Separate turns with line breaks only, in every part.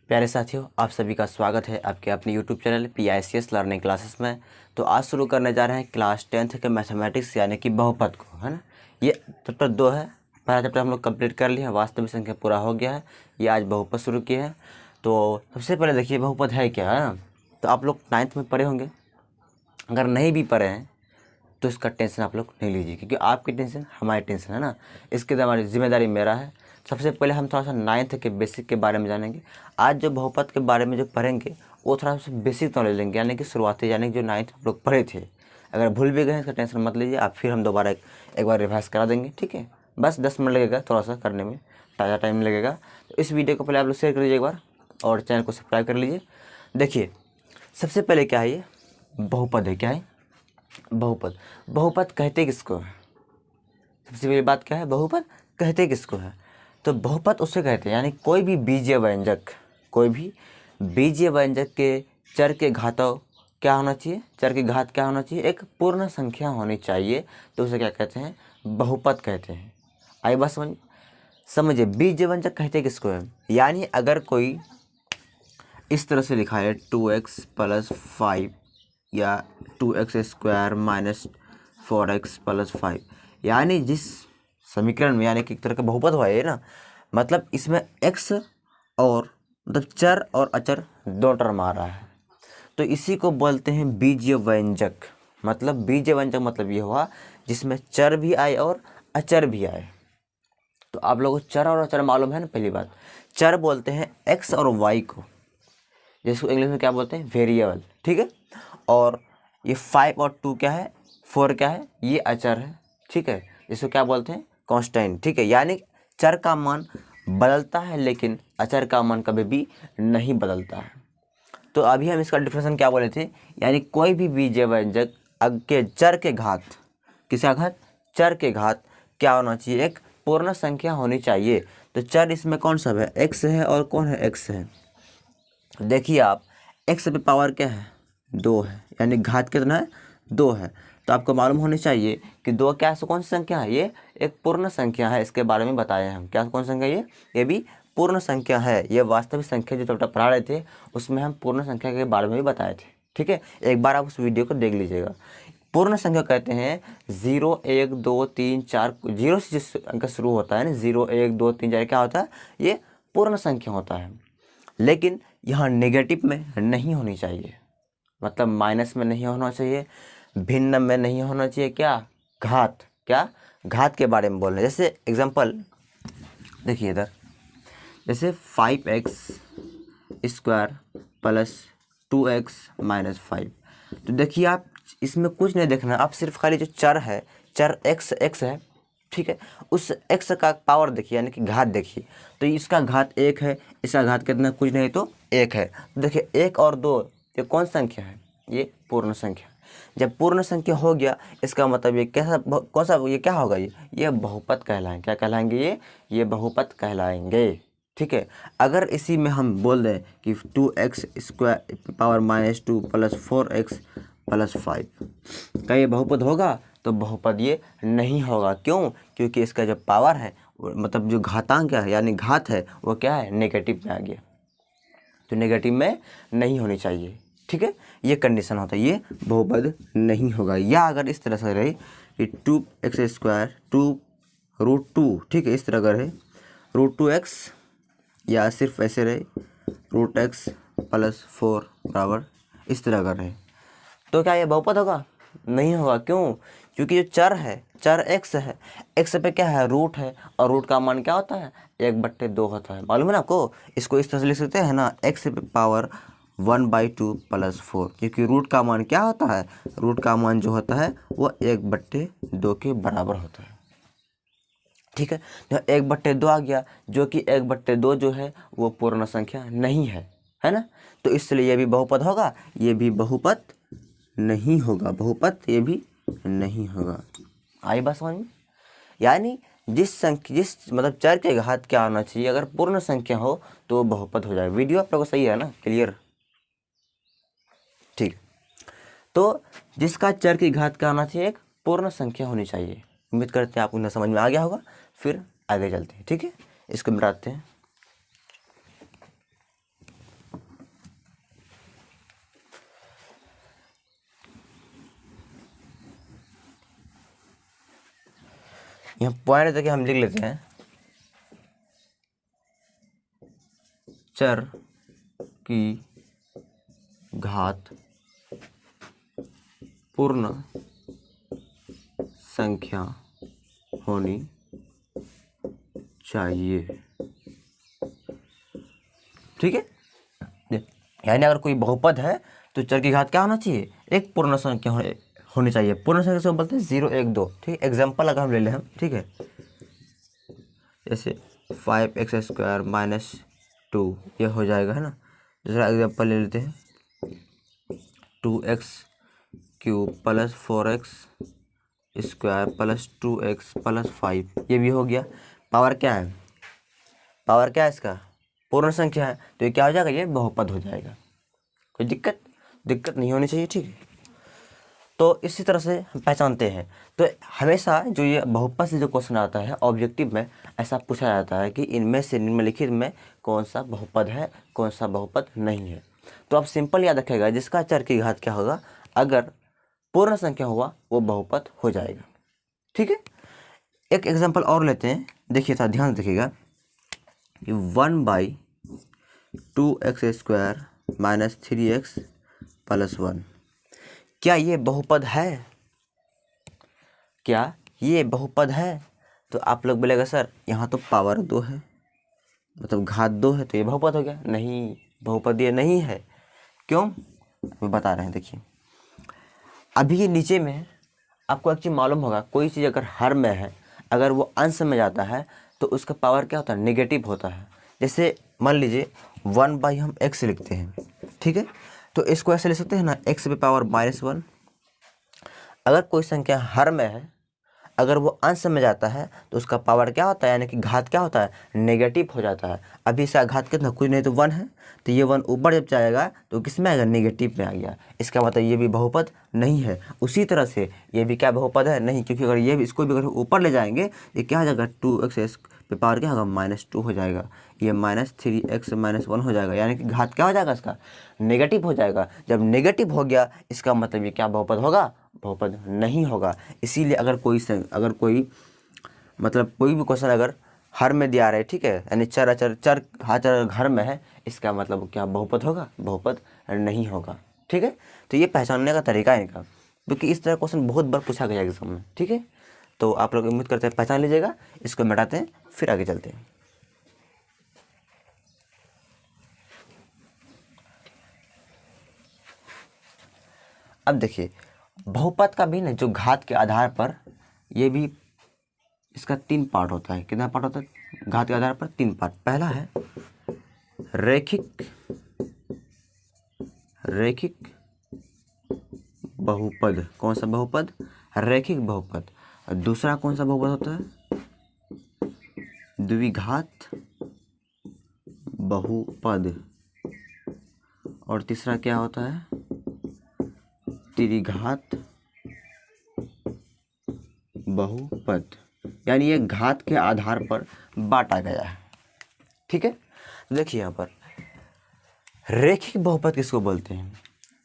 प्यारे साथियों, आप सभी का स्वागत है आपके अपने YouTube channel PICS learning classes में। तो आज शुरू करने जा रहे हैं क्लास 10th के मैथमेटिक्स यानी कि बहुपद को, है ना। ये चैप्टर 2 है। पहला चैप्टर हम लोग कंप्लीट कर लिए हैं, वास्तविक संख्या पूरा हो गया है। ये आज बहुपद शुरू किए हैं। तो सबसे पहले देखिए बहुपद है क्या, है ना। तो आप लोग 9th में पढ़े होंगे, अगर नहीं भी पढ़े हैं तो इसका टेंशन आप लोग नहीं लीजिए, क्योंकि आपकी टेंशन हमारी टेंशन है ना। इसकी हमारी जिम्मेदारी मेरा है। सबसे पहले हम थोड़ा सा 9th के बेसिक के बारे में जानेंगे। आज जो बहुपद के बारे में जो पढ़ेंगे वो थोड़ा सा बेसिक नॉलेज लेंगे, यानी कि शुरुआती, यानी कि जो 9th हम लोग पढ़े थे। अगर भूल भी गए इसका टेंशन मत लीजिए, आप फिर हम दोबारा एक बार रिवाइज करा देंगे, ठीक है। बस 10 मिनट लगेगा थोड़ा सा करने में, ज़्यादा टाइम लगेगा। तो इस वीडियो को पहले आप लोग शेयर कर लीजिए एक बार, और चैनल को सब्सक्राइब कर लीजिए। देखिए सबसे पहले क्या है, ये बहुपद है। क्या है बहुपद? बहुपद कहते किसको है? सबसे पहली बात क्या है, बहुपद कहते किसको है? तो बहुपद उससे कहते हैं, यानी कोई भी बीजीय व्यंजक, कोई भी बीजीय व्यंजक के चर के घातों क्या होना चाहिए, चर की घात क्या होना चाहिए, एक पूर्ण संख्या होनी चाहिए। तो उसे क्या कहते हैं, बहुपद कहते हैं। आई बात समझिए, बीजीय व्यंजक कहते किसको है, यानी अगर कोई इस तरह से लिखा है 2x + 5 या 2x² - 4x + 5, यानी जिस समीकरण में, यानी कि एक तरह का बहुपद हुआ है ना, मतलब इसमें x और मतलब चर और अचर दो टर्म आ रहा है, तो इसी को बोलते हैं बीजीय व्यंजक। मतलब बीजीय व्यंजक मतलब ये हुआ जिसमें चर भी आए और अचर भी आए। तो आप लोगों को चर और अचर मालूम है ना। पहली बात, चर बोलते हैं x और y को, जिसको इंग्लिश में क्या बोलते हैं, वेरिएबल, ठीक है। और ये 5 और 2 क्या है, 4 क्या है, ये अचर है, ठीक है, जिसको क्या बोलते हैं, कांस्टेंट, ठीक है। यानी चर का मान बदलता है लेकिन अचर का मान कभी भी नहीं बदलता है। तो अभी हम इसका डिफिनेशन क्या बोले थे, यानी कोई भी बीजीय व्यंजक के चर के घात, किसका घात, चर के घात क्या होना चाहिए, एक पूर्ण संख्या होनी चाहिए। तो चर इसमें कौन सा है, x है, और कौन है, x है। देखिए आप, x पे पावर क्या है, 2 है, यानी घात कितना है, 2 है। तो आपको मालूम होनी चाहिए कि 2 क्या है, कौन सी संख्या है, ये एक पूर्ण संख्या है। इसके बारे में बताए हम, क्या कौन संख्या है, ये भी पूर्ण संख्या है। ये वास्तविक संख्या जो चैप्टर पढ़ा रहे थे उसमें हम पूर्ण संख्या के बारे में भी बताए थे, ठीक है। एक बार आप उस वीडियो को देख लीजिएगा। पूर्ण संख्या कहते हैं 0 1 2 3 4, 0 से जिस अंक शुरू होता है ना, 0 1 2 3 4 क्या होता है, ये पूर्ण संख्या होता है। लेकिन यहाँ नेगेटिव में नहीं होनी चाहिए, मतलब माइनस में नहीं होना चाहिए, भिन्न में नहीं होना चाहिए। क्या, घात, क्या घात के बारे में बोल रहे हैं। जैसे एग्जांपल देखिए इधर, जैसे 5x² + 2x - 5। तो देखिए आप, इसमें कुछ नहीं देखना, आप सिर्फ खाली जो चर है, चर x है, ठीक है, उस x का पावर देखिए, यानी कि घात देखिए। तो इसका घात 1 है, इसका घात कितना, कुछ नहीं तो 1 है। देखिए 1 और 2 ये कौन संख्या है, ये पूर्ण संख्या। जब पूर्ण संख्या हो गया, इसका मतलब ये कैसा, कौन सा, ये क्या होगा, ये बहुपद कहलाएंगे। क्या कहलाएंगे, ये बहुपद कहलाएंगे, ठीक है। अगर इसी में हम बोल दें कि 2x² पावर -2 + 4x + 5, क्या ये बहुपद होगा? तो बहुपद ये नहीं होगा। क्यों? क्योंकि इसका जो पावर है, मतलब जो घातांक है, यानी घात है, वो क्या है, नेगेटिव में आ गया। तो नेगेटिव में नहीं होनी चाहिए, ठीक है। ये कंडीशन होता है, ये बहुपद नहीं होगा। या अगर इस तरह से रहे कि 2x², 2√2, ठीक है, इस तरह अगर है √2x, या सिर्फ ऐसे रहे √x + 4 बराबर इस तरह अगर रहे, तो क्या ये बहुपद होगा? नहीं होगा। क्यों? क्योंकि जो चर है, चर x है, x पे क्या है, रूट है, और रूट का मान क्या होता है, 1/2 होता है। मालूम है ना आपको? इसको इस तरह से लिख सकते हैं ना, x पे पावर 1/2 + 4, क्योंकि रूट का मान क्या होता है, रूट का मान जो होता है वो 1/2 के बराबर होता है, ठीक है। तो 1/2 आ गया, जो कि 1/2 जो है वो पूर्ण संख्या नहीं है ना। तो इसलिए ये भी बहुपद होगा, ये भी बहुपद नहीं होगा, बहुपद ये भी नहीं होगा। आई बात समझ में? यानी जिस मतलब चर के घात क्या होना चाहिए, अगर पूर्ण संख्या हो तो वो बहुपद हो जाए। वीडियो आप लोगों को सही है ना, क्लियर, ठीक। तो जिसका चर की घात क्या होना चाहिए, एक पूर्ण संख्या होनी चाहिए। उम्मीद करते हैं आपको उन्हें समझ में आ गया होगा। फिर आगे चलते हैं, ठीक है, इसको मिटाते हैं। पॉइंट देखिए हम लिख लेते हैं, चर की घात पूर्ण संख्या होनी चाहिए। ठीक है, यानी अगर कोई बहुपद है तो चर की घात क्या होना चाहिए, एक पूर्ण संख्या होनी चाहिए। पूर्ण संख्या से बोलते हैं 0 1 2। ठीक है, एग्जाम्पल अगर हम ले लें हम, ठीक है, जैसे 5x² - 2 ये हो जाएगा, है ना। दूसरा एग्जाम्पल ले लेते हैं 2x³ + 4x² + 2x + 5, ये भी हो गया। पावर क्या है, पावर क्या है इसका, पूर्ण संख्या है, तो ये क्या हो जाएगा, ये बहुपद हो जाएगा। कोई दिक्कत नहीं होनी चाहिए। ठीक है, तो इसी तरह से हम पहचानते हैं। तो हमेशा जो ये बहुपद से जो क्वेश्चन आता है ऑब्जेक्टिव में, ऐसा पूछा जाता है कि इनमें से निम्नलिखित में कौन सा बहुपद है, कौन सा बहुपद नहीं है। तो आप सिंपल याद रखेगा, जिसका चर की घात क्या होगा, अगर पूर्ण संख्या हुआ वो बहुपद हो जाएगा। ठीक है, एक एग्जाम्पल और लेते हैं, देखिए था, ध्यान रखिएगा, 1/2x² - 3x + 1, क्या ये बहुपद है, क्या ये बहुपद है। तो आप लोग बोलेगा सर यहाँ तो पावर 2 है, मतलब घात 2 है, तो ये बहुपद हो गया। नहीं, बहुपद ये नहीं है। क्यों, मैं बता रहे हैं, देखिए अभी ये नीचे में आपको एक चीज़ मालूम होगा, कोई चीज़ अगर हर में है, अगर वो अंश में जाता है तो उसका पावर क्या होता है, नेगेटिव होता है। जैसे मान लीजिए 1/, हम x लिखते हैं, ठीक है, तो इसको ऐसे लिख सकते हैं ना, x⁻⁻1। अगर कोई संख्या हर में है, अगर वो अंश में जाता है तो उसका पावर क्या होता है, यानी कि घात क्या होता है, नेगेटिव हो जाता है। अभी इसका घात कितना, कुछ नहीं तो 1 है, तो ये 1 ऊपर जब जाएगा तो किस में आएगा, नेगेटिव में आ गया। इसका मतलब ये भी बहुपद नहीं है। उसी तरह से ये भी क्या बहुपद है, नहीं, क्योंकि अगर ये भी इसको भी अगर ऊपर ले जाएंगे, ये क्या हो जाएगा, 2x पे पावर क्या होगा, -2 हो जाएगा। ये -3x - 1 हो जाएगा, यानी कि घात क्या हो जाएगा, इसका नेगेटिव हो जाएगा। जब नेगेटिव हो गया, इसका मतलब ये क्या बहुपद होगा, बहुपद नहीं होगा। इसीलिए अगर कोई मतलब कोई भी क्वेश्चन अगर हर में दिया रहे, ठीक है, यानी चर घर में है, इसका मतलब क्या बहुपद होगा, बहुपद नहीं होगा। ठीक है, तो ये पहचानने का तरीका है इनका, क्योंकि इस तरह क्वेश्चन बहुत बार पूछा गया एग्जाम में। ठीक है, तो आप लोग उम्मीद करते हैं पहचान लीजिएगा। इसको मिटाते हैं, फिर आगे चलते हैं। अब देखिए बहुपद का भी ना, जो घात के आधार पर, ये भी इसका 3 पार्ट होता है। कितना पार्ट होता है, घात के आधार पर 3 पार्ट। पहला है रैखिक बहुपद। कौन सा बहुपद, रैखिक बहुपद। और दूसरा कौन सा बहुपद होता है, द्विघात बहुपद। और तीसरा क्या होता है, त्रिघात बहुपद। यानी ये घात के आधार पर बांटा गया है। ठीक है, देखिए यहाँ पर रैखिक बहुपद किसको बोलते हैं।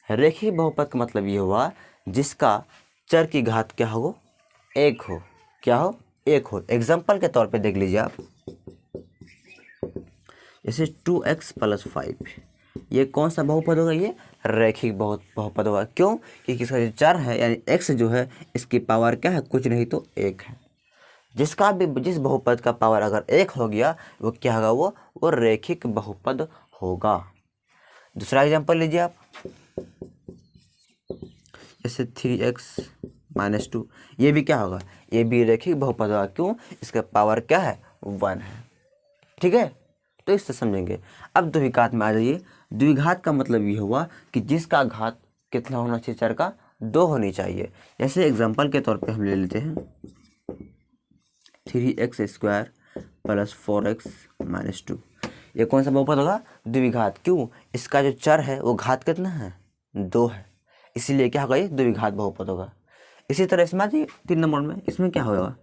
रैखिक बहुपद का मतलब ये हुआ जिसका चर की घात क्या हो, एक हो। क्या हो, एक हो। एग्जाम्पल के तौर पे देख लीजिए आप, जैसे 2x + 5, ये कौन सा बहुपद होगा, ये रैखिक बहुपद होगा। क्यों, क्योंकि इसका जो चर है यानी x जो है, इसकी पावर क्या है, कुछ नहीं तो 1 है। जिस बहुपद का पावर अगर 1 हो गया, वो क्या होगा, वो रैखिक बहुपद होगा। दूसरा एग्जांपल लीजिए आप, जैसे 3x - 2, ये भी क्या होगा, ये भी रैखिक बहुपद होगा। क्यों, इसका पावर क्या है, 1 है। ठीक है, तो इससे समझेंगे। अब द्विघात में आ जाइए। द्विघात का मतलब ये हुआ कि जिसका घात कितना होना चाहिए, चर का 2 होनी चाहिए। जैसे एग्जांपल के तौर पे हम ले लेते हैं 3x² + 4x - 2, ये कौन सा बहुपद होगा, द्विघात। क्यों, इसका जो चर है वो घात कितना है, 2 है, इसीलिए क्या होगा, ये द्विघात बहुपद होगा। इसी तरह इसमें आ जाइए 3 नंबर में, इसमें क्या होगा,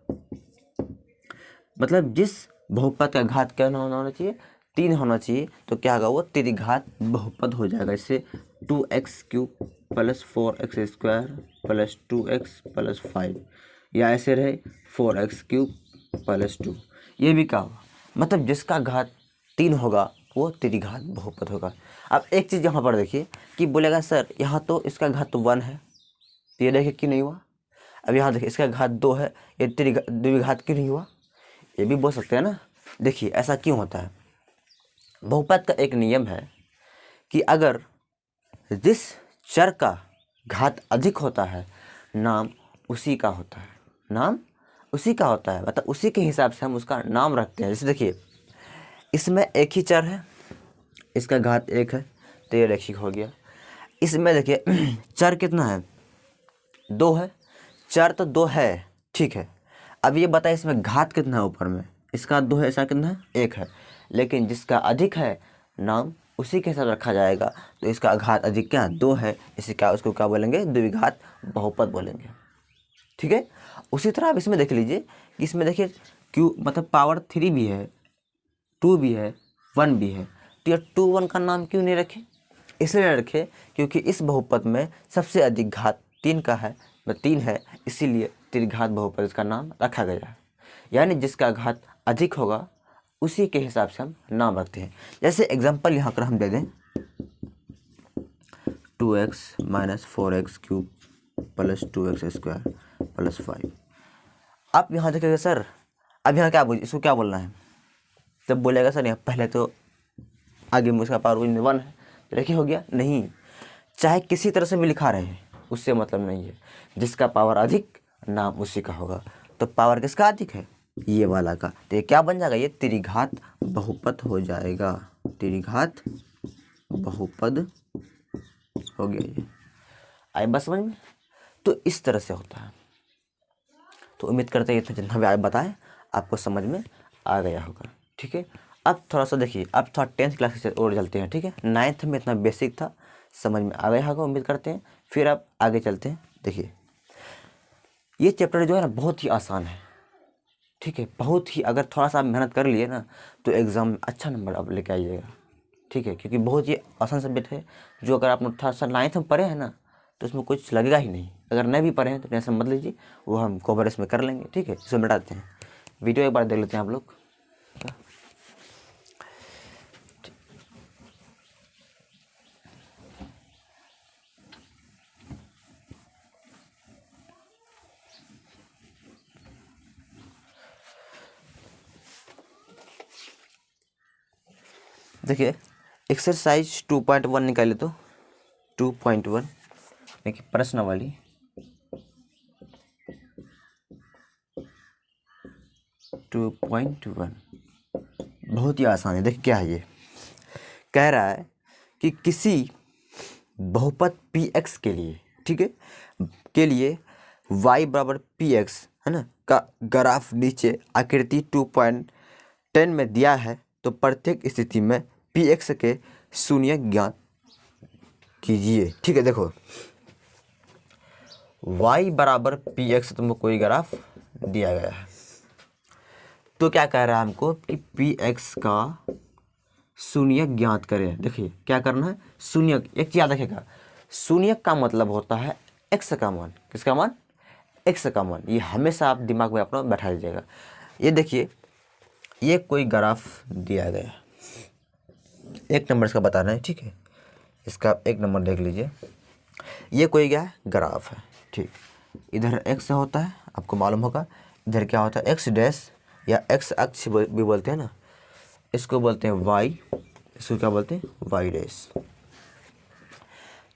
मतलब जिस बहुपद का घात क्या होना चाहिए, 3 होना चाहिए, तो क्या होगा, वो त्रिघात बहुपद हो जाएगा। इससे 2x³ + 4x² + 2x + 5, या ऐसे रहे 4x³ प्लस 2, ये भी क्या होगा, मतलब जिसका घात 3 होगा वो त्रिघात बहुपद होगा। अब एक चीज़ यहाँ पर देखिए कि बोलेगा सर यहाँ तो इसका घात 1 है, तो ये देखिए क्यों नहीं हुआ। अब यहाँ देखिए इसका घात 2 है, ये द्विघात क्यों नहीं हुआ, ये भी बोल सकते हैं ना। देखिए ऐसा क्यों होता है, बहुपद का एक नियम है कि अगर जिस चर का घात अधिक होता है नाम उसी का होता है, नाम उसी का होता है, मतलब उसी के हिसाब से हम उसका नाम रखते हैं। जैसे देखिए इसमें एक ही चर है, इसका घात 1 है तो ये रैखिक हो गया। इसमें देखिए चर कितना है, 2 है, चर तो 2 है, ठीक है। अब ये बताइए इसमें घात कितना है, ऊपर में इसका 2 है, इसका कितना है, 1 है, लेकिन जिसका अधिक है नाम उसी के साथ रखा जाएगा, तो इसका घात अधिक क्या 2 है, इसी का उसको क्या बोलेंगे, द्विघात बहुपद बोलेंगे, ठीक है। उसी तरह आप इसमें देख लीजिए कि इसमें देखिए क्यू मतलब पावर 3 भी है, 2 भी है, 1 भी है, तो ये 2 1 का नाम क्यों नहीं रखे, इसलिए रखे क्योंकि इस बहुपद में सबसे अधिक घात 3 का है, 3 है, इसीलिए त्रिघात बहुपद इसका नाम रखा गया है। यानी जिसका घात अधिक होगा उसी के हिसाब से हम नाम रखते हैं। जैसे एग्जांपल यहाँ पर हम दे दें 2x - 4x cube plus 2x square plus 5। आप यहाँ देखिएगा सर, अब यहाँ क्या इसको क्या बोलना है, जब बोलेगा सर यहाँ पहले तो आगे में उसका पावर 1 है तो देखिए हो गया, नहीं, चाहे किसी तरह से भी लिखा रहे उससे मतलब नहीं है, जिसका पावर अधिक नाम उसी का होगा। तो पावर किसका अधिक है, ये वाला का, तो ये क्या बन जाएगा, ये त्रिघात बहुपद हो जाएगा, त्रिघात बहुपद हो गया। ये आए बस समझ में, तो इस तरह से होता है। तो उम्मीद करते हैं ये जितना भी आप बताएं आपको समझ में आ गया होगा, ठीक है। अब थोड़ा सा देखिए, अब थोड़ा 10th क्लास से और चलते हैं, ठीक है। 9th में इतना बेसिक था, समझ में आ गया होगा उम्मीद करते हैं। फिर अब आगे चलते हैं। देखिए ये चैप्टर जो है ना बहुत ही आसान है, ठीक है, बहुत ही, अगर थोड़ा सा आप मेहनत कर लिए ना तो एग्ज़ाम में अच्छा नंबर आप लेके आइएगा, ठीक है, क्योंकि बहुत ही आसान सब्जेक्ट है, जो अगर आप थोड़ा सा 9th में पढ़े हैं ना तो उसमें कुछ लगेगा ही नहीं। अगर नहीं भी पढ़े हैं तो टेंशन मत लीजिए, वो हम कवरेज में कर लेंगे, ठीक है। इसको मिटाते हैं, वीडियो एक बार देख लेते हैं आप लोग। देखिए एक्सरसाइज 2.1 निकाले तो 2.1 देखिए प्रश्नावली 2.1 बहुत ही आसान है। देखिए क्या है, ये कह रहा है कि किसी बहुपद px के लिए, ठीक है, के लिए y बराबर px है ना का ग्राफ नीचे आकृति 2.10 में दिया है, तो प्रत्येक स्थिति में px के शून्य ज्ञात कीजिए, ठीक है। देखो y बराबर px तुमको कोई ग्राफ दिया गया है, तो क्या कह रहा है हमको कि px का शून्य ज्ञात करें। देखिए क्या करना है, शून्य, एक चीज याद रखिएगा, शून्य का मतलब होता है x का मान, किसका मान, x का मान, ये हमेशा आप दिमाग में अपना बैठा लीजिएगा। ये देखिए ये कोई ग्राफ दिया गया है, 1 नंबर इसका बताना है, ठीक है, इसका 1 नंबर देख लीजिए, ये कोई क्या है, ग्राफ है, ठीक। इधर x होता है, आपको मालूम होगा, इधर क्या होता है x डैश या x अक्ष भी बोलते हैं ना, इसको बोलते हैं y, इसको क्या बोलते हैं, y डैश।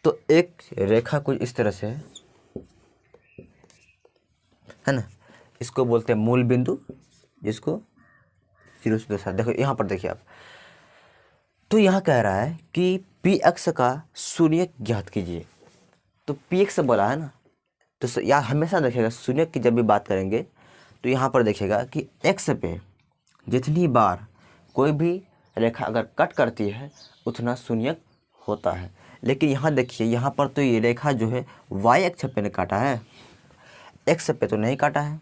तो एक रेखा कुछ इस तरह से है ना, इसको बोलते हैं मूल बिंदु, जिसको 0 से 2 देखो यहाँ पर देखिए आप, तो यहाँ कह रहा है कि पी एक्स का शून्य ज्ञात कीजिए, तो पी एक्स बोला है ना, तो यार हमेशा देखिएगा शून्य की जब भी बात करेंगे तो यहाँ पर देखिएगा कि एक्स पे जितनी बार कोई भी रेखा अगर कट करती है उतना शून्य होता है। लेकिन यहाँ देखिए, यहाँ पर तो ये रेखा जो है वाई अक्ष पे ने काटा है, एक्स पे तो नहीं काटा है।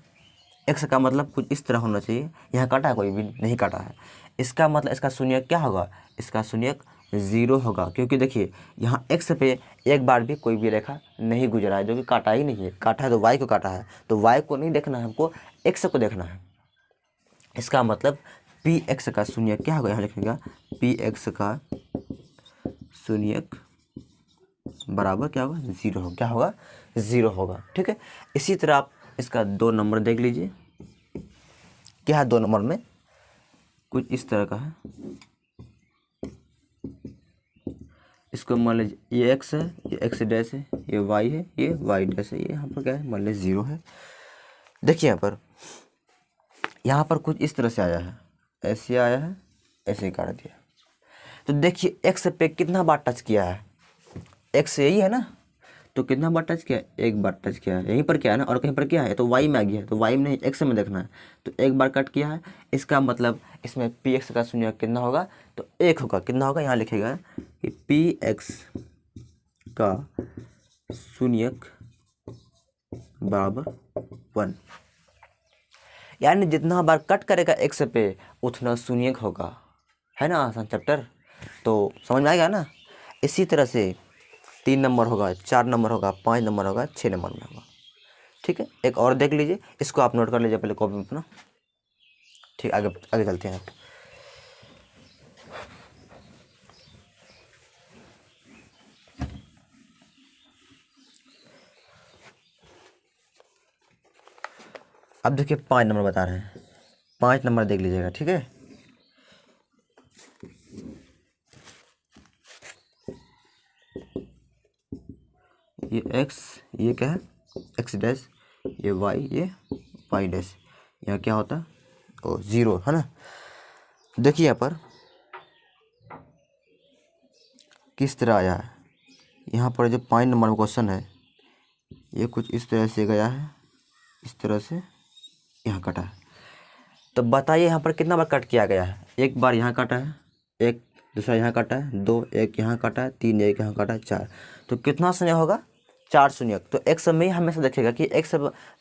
एक्स का मतलब कुछ इस तरह होना चाहिए, यहाँ काटा है, कोई भी नहीं काटा है, इसका मतलब इसका शून्य क्या होगा, इसका शून्य 0 होगा, क्योंकि देखिए यहाँ एक्स पे एक बार भी कोई भी रेखा नहीं गुजरा है, जो कि काटा ही नहीं है, काटा है तो वाई को काटा है, तो वाई को नहीं देखना है हमको, एक्स को देखना है, इसका मतलब पी एक्स का शून्यक क्या होगा, यहाँ लिखेगा पी एक्स का शून्यक बराबर क्या होगा, 0 होगा। क्या होगा, 0 होगा। ठीक है, इसी तरह आप इसका 2 नंबर देख लीजिए। क्या है 2 नंबर में, कुछ इस तरह का है। इसको मान लीजिए ये एक्स है, ये एक्स डैश है, ये वाई है, ये वाई डैश है, ये यहाँ पर क्या है, मान लीजिए 0 है। देखिए यहाँ पर कुछ इस तरह से आया है, ऐसे आया है, ऐसे ही काट दिया। तो देखिए एक्स पे कितना बार टच किया है, एक्स यही है ना, तो कितना बार टच किया है, एक बार टच किया है, यहीं पर क्या है ना, और कहीं पर क्या है, तो वाई में आ गया है, तो वाई में नहीं एक्स में देखना है, तो एक बार कट किया है। इसका मतलब इसमें पी एक्स का शून्यक कितना होगा, तो 1 होगा। कितना होगा, यहाँ लिखेगा कि पी एक्स का शून्यक बराबर 1, यानी जितना बार कट करेगा एक्स पे उतना शून्यक होगा। है ना आसान चैप्टर, तो समझ में आएगा ना। इसी तरह से 3 नंबर होगा, 4 नंबर होगा, 5 नंबर होगा, 6 नंबर में होगा। ठीक है, एक और देख लीजिए, इसको आप नोट कर लीजिए पहले कॉपी में अपना। ठीक, आगे आगे चलते हैं। अब देखिए 5 नंबर बता रहे हैं, 5 नंबर देख लीजिएगा। ठीक है, ये एक्स, ये क्या है, एक्स डैश, ये वाई डैश, यहाँ क्या होता है, ओ 0 है ना। देखिए यहाँ पर किस तरह आया है, यहाँ पर जो 5 नंबर में क्वेश्चन है, ये कुछ इस तरह से गया है, इस तरह से यहाँ कटा है। तो बताइए यहाँ पर कितना बार कट किया गया है, एक बार यहाँ काटा है, एक दूसरा यहाँ काटा है, 2 एक यहाँ काटा है, 3 एक यहाँ काटा है, 4, तो कितना शून्य होगा, 4 शून्यक। तो एक्स में ही हमेशा देखेगा कि एक्स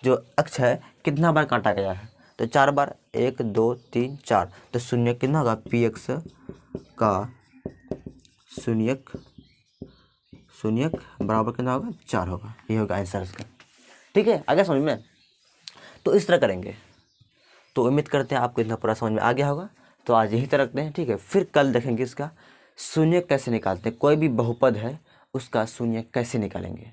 जो अक्ष है कितना बार काटा गया है, तो 4 बार, 1 2 3 4, तो शून्यक कितना होगा, पी एक्स का शून्यक बराबर कितना होगा, 4 होगा। ये होगा आंसर इसका। ठीक है, आगे समझ में, तो इस तरह करेंगे। तो उम्मीद करते हैं आपको इतना पूरा समझ में आ गया होगा। तो आज यही तरह रखते हैं। ठीक है, फिर कल देखेंगे इसका शून्य कैसे निकालते हैं, कोई भी बहुपद है उसका शून्य कैसे निकालेंगे,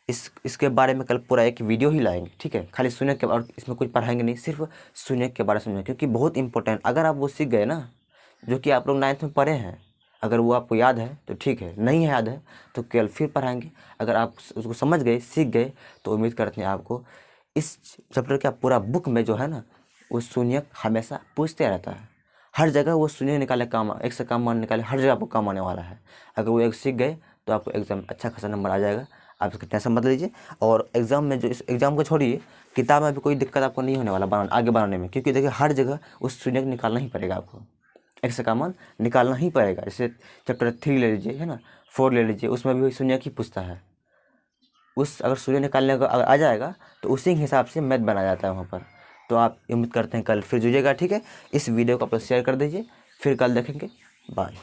इसके बारे में कल पूरा एक वीडियो ही लाएंगे। ठीक है, खाली शून्य के, और इसमें कुछ पढ़ाएंगे नहीं, सिर्फ शून्य के बारे में समझेंगे, क्योंकि बहुत इंपॉर्टेंट। अगर आप वो सीख गए ना, जो कि आप लोग 9th में पढ़े हैं, अगर वो आपको याद है तो ठीक है, नहीं है याद है तो कल फिर पढ़ाएंगे। अगर आप उसको समझ गए, सीख गए, तो उम्मीद करते हैं आपको इस चैप्टर का पूरा बुक में जो है ना, वो शून्य हमेशा पूछते रहता है। हर जगह वो शून्य निकाले काम, एक से काम मान निकाले, हर जगह आपको काम आने वाला है। अगर वो एक सीख गए तो आपको एग्जाम अच्छा खासा नंबर आ जाएगा। आप इसका टेंशन मत लीजिए। और एग्ज़ाम में जो, इस एग्ज़ाम को छोड़िए, किताब में भी कोई दिक्कत आपको नहीं होने वाला आगे बढ़ाने में, क्योंकि देखिए हर जगह उस शून्य को निकालना ही पड़ेगा आपको, एक्स का मान निकालना ही पड़ेगा। जैसे चैप्टर 3 ले लीजिए, है ना, 4 ले लीजिए, उसमें भी शून्य ही पूछता है। उस अगर शून्य निकालने का अगर आ जाएगा तो उसी हिसाब से मैथ बना जाता है वहाँ पर। तो आप उम्मीद करते हैं कल फिर जुड़िएगा। ठीक है, इस वीडियो को आप शेयर कर दीजिए, फिर कल देखेंगे। बाय।